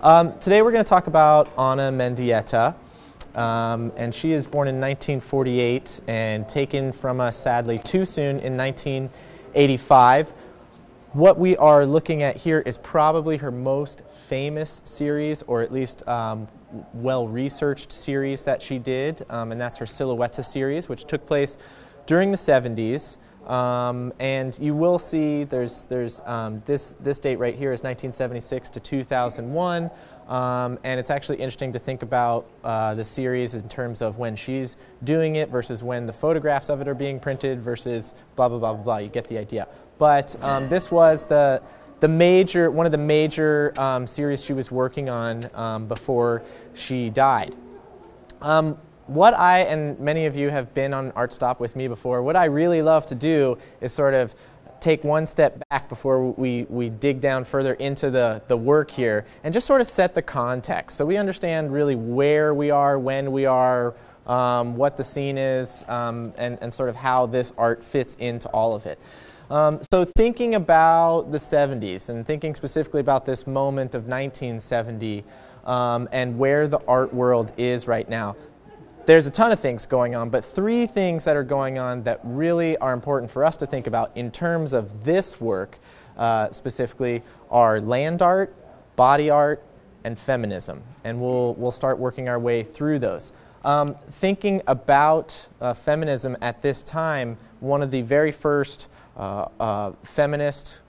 Today we're going to talk about Anna Mendieta, and she is born in 1948 and taken from us sadly too soon in 1985. What we are looking at here is probably her most famous series, or at least well-researched series that she did, and that's her Silhouetta series, which took place during the 70s. And you will see there's this date right here is 1976 to 2001, and it's actually interesting to think about the series in terms of when she's doing it versus when the photographs of it are being printed versus blah blah blah blah blah. You get the idea. But this was one of the major series she was working on before she died. What I, and many of you have been on ArtStop with me before, what I really love to do is sort of take one step back before we dig down further into the work here and just sort of set the context so we understand really where we are, when we are, what the scene is, and sort of how this art fits into all of it. So thinking about the 70s and thinking specifically about this moment of 1970 and where the art world is right now, there's a ton of things going on, but three things that are going on that really are important for us to think about in terms of this work specifically are land art, body art, and feminism. And we'll start working our way through those. Thinking about feminism at this time, one of the very first feminist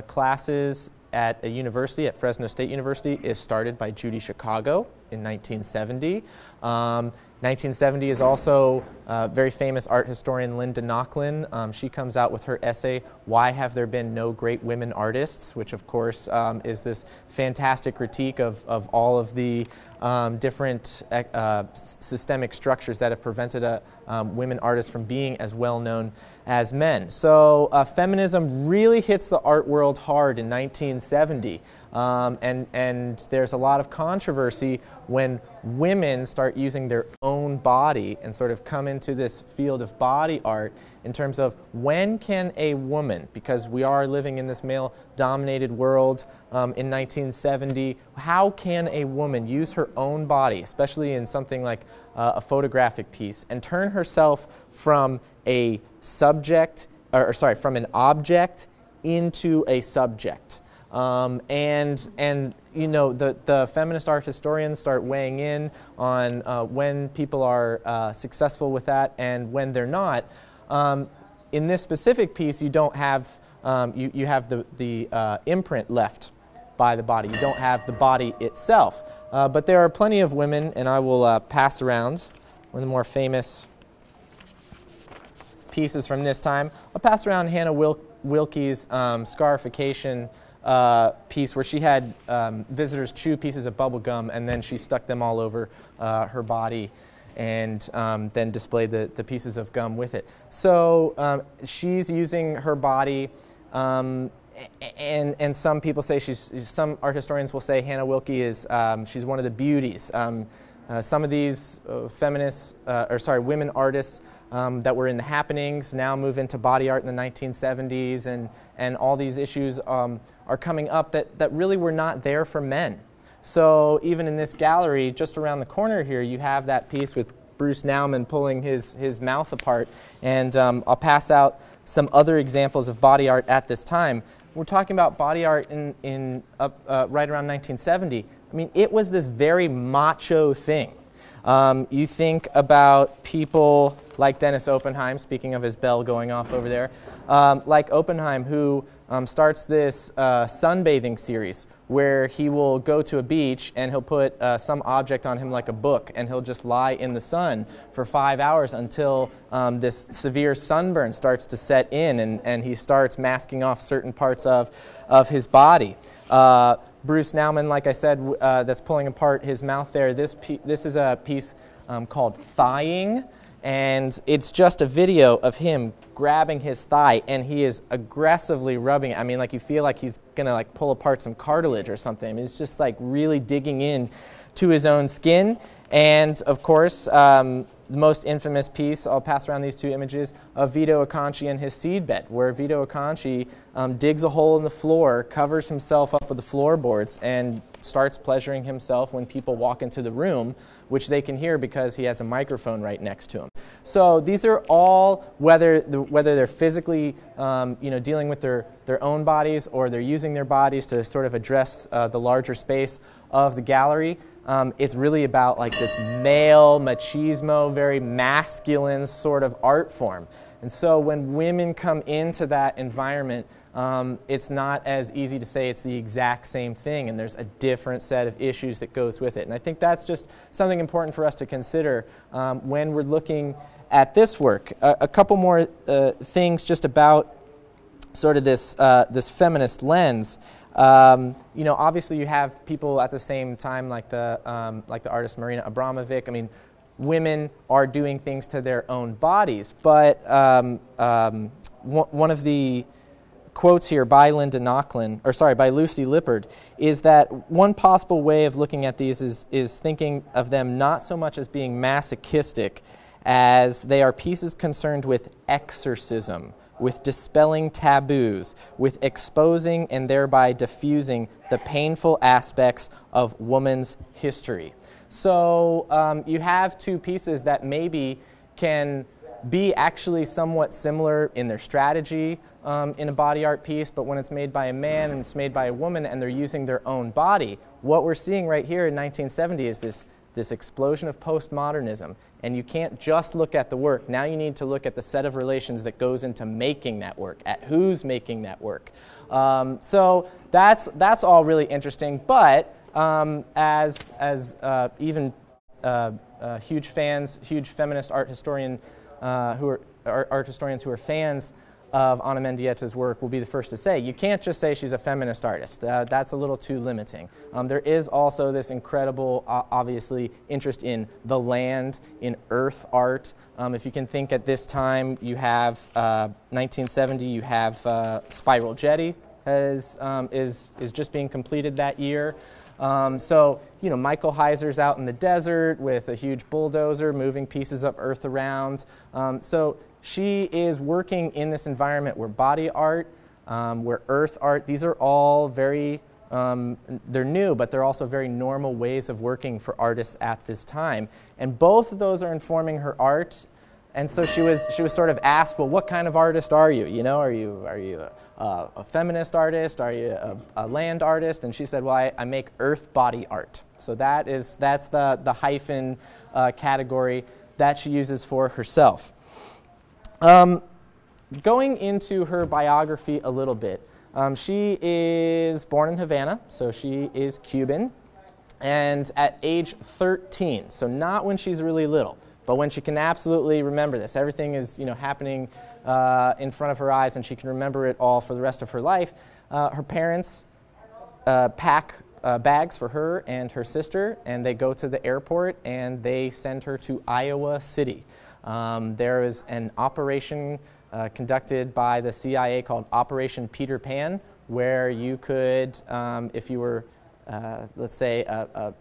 classes at a university, at Fresno State University, is started by Judy Chicago in 1970. 1970 is also very famous art historian Linda Nochlin. She comes out with her essay, Why Have There Been No Great Women Artists?, which of course is this fantastic critique of all of the different systemic structures that have prevented women artists from being as well known as men. So feminism really hits the art world hard in 1970. And there's a lot of controversy when women start using their own body and sort of come into this field of body art in terms of when can a woman, because we are living in this male-dominated world in 1970, how can a woman use her own body, especially in something like a photographic piece, and turn herself from a subject, from an object into a subject? And you know, the feminist art historians start weighing in on when people are successful with that and when they're not. In this specific piece, you don't have you have the imprint left by the body. You don't have the body itself. But there are plenty of women, and I will pass around one of the more famous pieces from this time. I'll pass around Hannah Wilke's scarification piece where she had visitors chew pieces of bubble gum and then she stuck them all over her body and then displayed the pieces of gum with it. So she's using her body, and some people say some art historians will say Hannah Wilke is she's one of the beauties. Some of these women artists that were in the happenings now move into body art in the 1970s, and all these issues are coming up that really were not there for men. So even in this gallery, just around the corner here, you have that piece with Bruce Nauman pulling his mouth apart, and I'll pass out some other examples of body art at this time. We're talking about body art in right around 1970. I mean, it was this very macho thing. You think about people like Dennis Oppenheim, speaking of his bell going off over there, like Oppenheim, who starts this sunbathing series where he will go to a beach and he'll put some object on him like a book, and he'll just lie in the sun for 5 hours until this severe sunburn starts to set in, and he starts masking off certain parts of his body. Bruce Nauman, like I said, that's pulling apart his mouth there. This is a piece called Thighying, and it's just a video of him grabbing his thigh, and he is aggressively rubbing it. I mean, like, you feel like he's gonna like pull apart some cartilage or something. I mean, it's just like really digging in to his own skin. And of course, the most infamous piece, I'll pass around these two images, of Vito Acconci and his seedbed, where Vito Acconci digs a hole in the floor, covers himself up with the floorboards, and starts pleasuring himself when people walk into the room, which they can hear because he has a microphone right next to him. So these are all, whether they're physically dealing with their own bodies or they're using their bodies to sort of address the larger space of the gallery, it's really about like this male, machismo, very masculine sort of art form. And so when women come into that environment, it's not as easy to say it's the exact same thing, and there's a different set of issues that goes with it. And I think that's just something important for us to consider when we're looking at this work. A couple more things just about sort of this feminist lens. Obviously you have people at the same time like the artist Marina Abramovic. I mean, women are doing things to their own bodies, but one of the quotes here by by Lucy Lippard, is that one possible way of looking at these is thinking of them not so much as being masochistic as they are pieces concerned with exorcism, with dispelling taboos, with exposing and thereby diffusing the painful aspects of woman's history. So you have two pieces that maybe can be actually somewhat similar in their strategy in a body art piece, but when it's made by a man and it's made by a woman and they're using their own body, what we're seeing right here in 1970 is this explosion of postmodernism. And you can't just look at the work. Now you need to look at the set of relations that goes into making that work, at who's making that work. So that's all really interesting. But as even huge fans, huge feminist art historians who are fans of Ana Mendieta's work will be the first to say, you can't just say she's a feminist artist. That's a little too limiting. There is also this incredible, obviously, interest in the land, in earth art. If you can think at this time, you have 1970, you have Spiral Jetty is just being completed that year. So, Michael Heiser's out in the desert with a huge bulldozer moving pieces of earth around. So she is working in this environment where body art, where earth art, these are all very, they're new, but they're also very normal ways of working for artists at this time. And both of those are informing her art. And so she was sort of asked, well, what kind of artist are you? Are you a feminist artist? Are you a land artist? And she said, well, I make earth body art. So that's the hyphen category that she uses for herself. Going into her biography a little bit, she is born in Havana, so she is Cuban, and at age 13, so not when she's really little, but when she can absolutely remember this. Everything is happening in front of her eyes, and she can remember it all for the rest of her life. Her parents pack bags for her and her sister, and they go to the airport, and they send her to Iowa City. There is an operation conducted by the CIA called Operation Peter Pan, where you could, if you were, let's say, a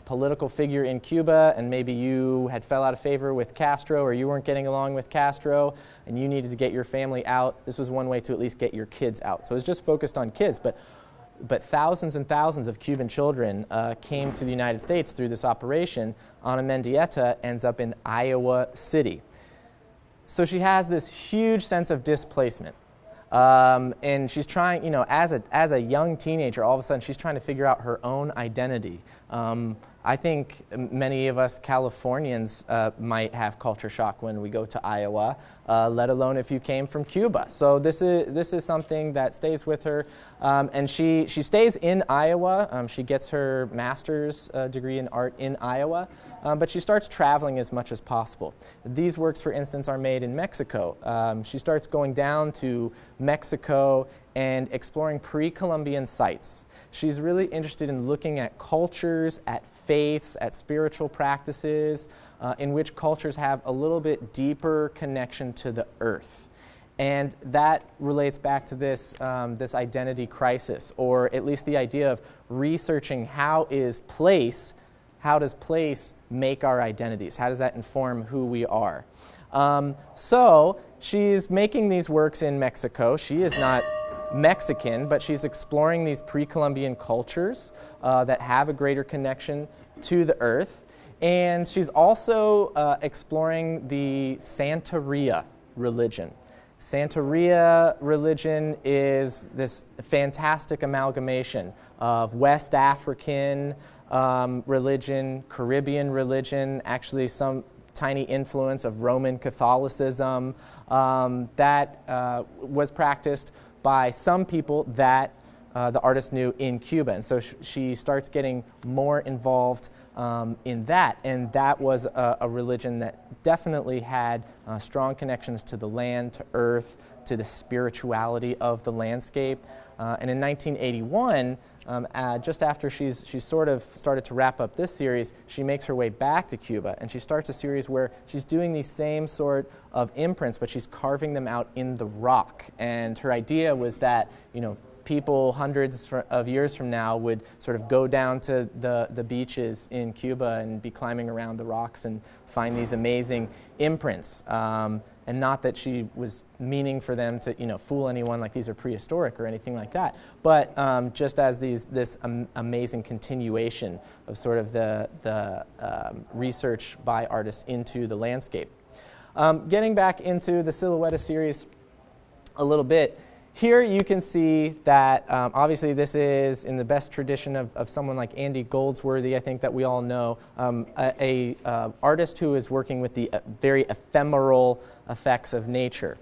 political figure in Cuba, and maybe you had fell out of favor with Castro, or you weren't getting along with Castro, and you needed to get your family out, this was one way to at least get your kids out. So it was just focused on kids, but thousands and thousands of Cuban children came to the United States through this operation. Ana Mendieta ends up in Iowa City. So she has this huge sense of displacement. And she's trying, as a young teenager, all of a sudden she's trying to figure out her own identity. I think many of us Californians might have culture shock when we go to Iowa, let alone if you came from Cuba. So this is something that stays with her, and she stays in Iowa. She gets her master's degree in art in Iowa, but she starts traveling as much as possible. These works, for instance, are made in Mexico. She starts going down to Mexico and exploring pre-Columbian sites. She's really interested in looking at cultures, at faiths, at spiritual practices, in which cultures have a little bit deeper connection to the earth. And that relates back to this identity crisis, or at least the idea of researching how is place how does place make our identities? How does that inform who we are? So she's making these works in Mexico. She is not Mexican, but she's exploring these pre-Columbian cultures that have a greater connection to the earth. And she's also exploring the Santeria religion. Santeria religion is this fantastic amalgamation of West African religion, Caribbean religion, actually some tiny influence of Roman Catholicism that was practiced by some people that the artist knew in Cuba. And so she starts getting more involved in that. And that was a religion that definitely had strong connections to the land, to earth, to the spirituality of the landscape. And in 1981, just after she's sort of started to wrap up this series, she makes her way back to Cuba, and she starts a series where she's doing these same sort of imprints, but she's carving them out in the rock. And her idea was that, you know, people hundreds of years from now would sort of go down to the beaches in Cuba and be climbing around the rocks and find these amazing imprints. And not that she was meaning for them to, you know, fool anyone like these are prehistoric or anything like that, but just as this amazing continuation of sort of the research by artists into the landscape. Getting back into the Silhouette series a little bit, here you can see that obviously this is in the best tradition of someone like Andy Goldsworthy, I think that we all know, a artist who is working with the very ephemeral effects of nature.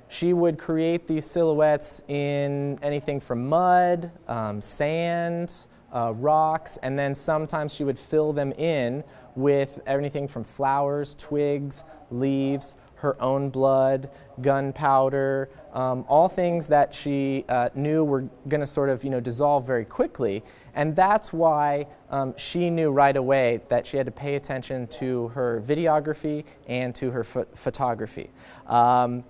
She would create these silhouettes in anything from mud, sand, rocks, and then sometimes she would fill them in with anything from flowers, twigs, leaves, her own blood, gunpowder, all things that she knew were going to sort of, you know, dissolve very quickly. And that's why she knew right away that she had to pay attention to her videography and to her photography.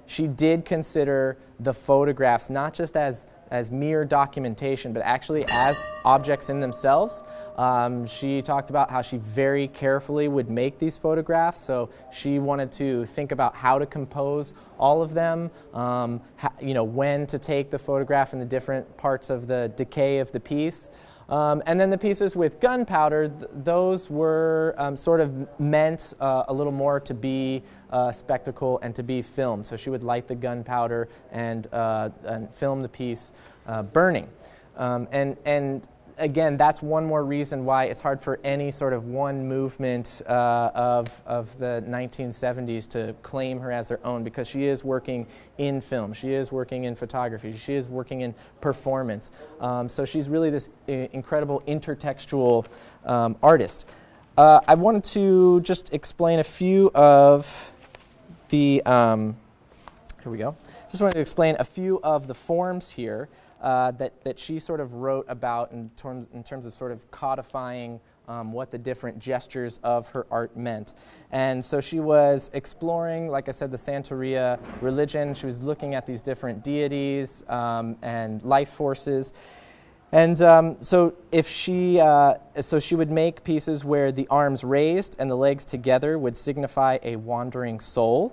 She did consider the photographs not just as mere documentation, but actually as objects in themselves. She talked about how she very carefully would make these photographs, so she wanted to think about how to compose all of them, you know, when to take the photograph in the different parts of the decay of the piece. And then the pieces with gunpowder, those were sort of meant a little more to be spectacle and to be filmed. So she would light the gunpowder and film the piece burning. And again, that's one more reason why it's hard for any sort of one movement of the 1970s to claim her as their own, because she is working in film, she is working in photography, she is working in performance. So she's really this incredible intertextual artist. I wanted to just explain a few of the, here we go. Just wanted to explain a few of the forms here that she sort of wrote about in terms of sort of codifying what the different gestures of her art meant. And so she was exploring, like I said, the Santeria religion. She was looking at these different deities and life forces. And so she would make pieces where the arms raised and the legs together would signify a wandering soul.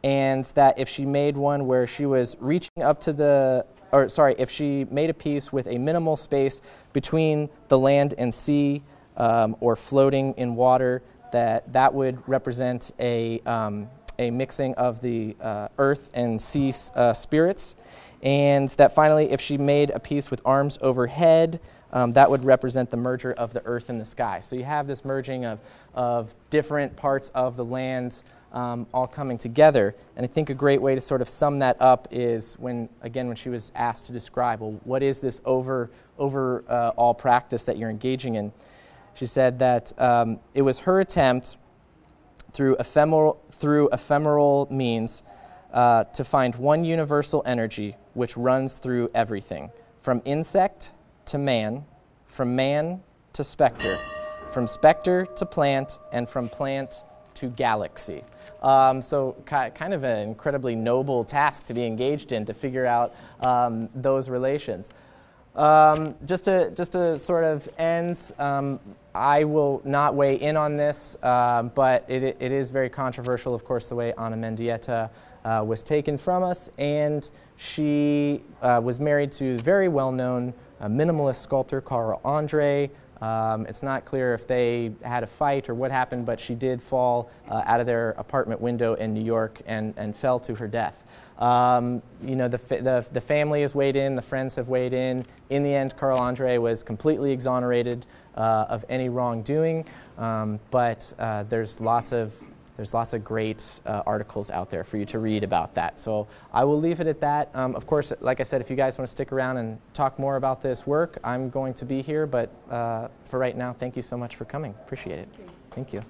And that if she made one where she was reaching up to if she made a piece with a minimal space between the land and sea, or floating in water, that would represent a mixing of the earth and sea spirits. And that finally, if she made a piece with arms overhead, that would represent the merger of the earth and the sky. So you have this merging of different parts of the land all coming together. And I think a great way to sort of sum that up is when she was asked to describe, well, what is this overall practice that you're engaging in? She said that it was her attempt through ephemeral means to find one universal energy which runs through everything, from insect to man, from man to specter, from specter to plant, and from plant to galaxy. So kind of an incredibly noble task to be engaged in, to figure out those relations. Just to sort of end, I will not weigh in on this, but it is very controversial, of course, the way Anna Mendieta was taken from us, and she was married to very well-known minimalist sculptor Carl Andre. It's not clear if they had a fight or what happened, but she did fall out of their apartment window in New York and fell to her death. You know, the family has weighed in, the friends have weighed in. In the end, Carl Andre was completely exonerated of any wrongdoing, but there's lots of great articles out there for you to read about that. So I will leave it at that. Of course, like I said, if you guys want to stick around and talk more about this work, I'm going to be here. But for right now, thank you so much for coming. Appreciate it. Thank you.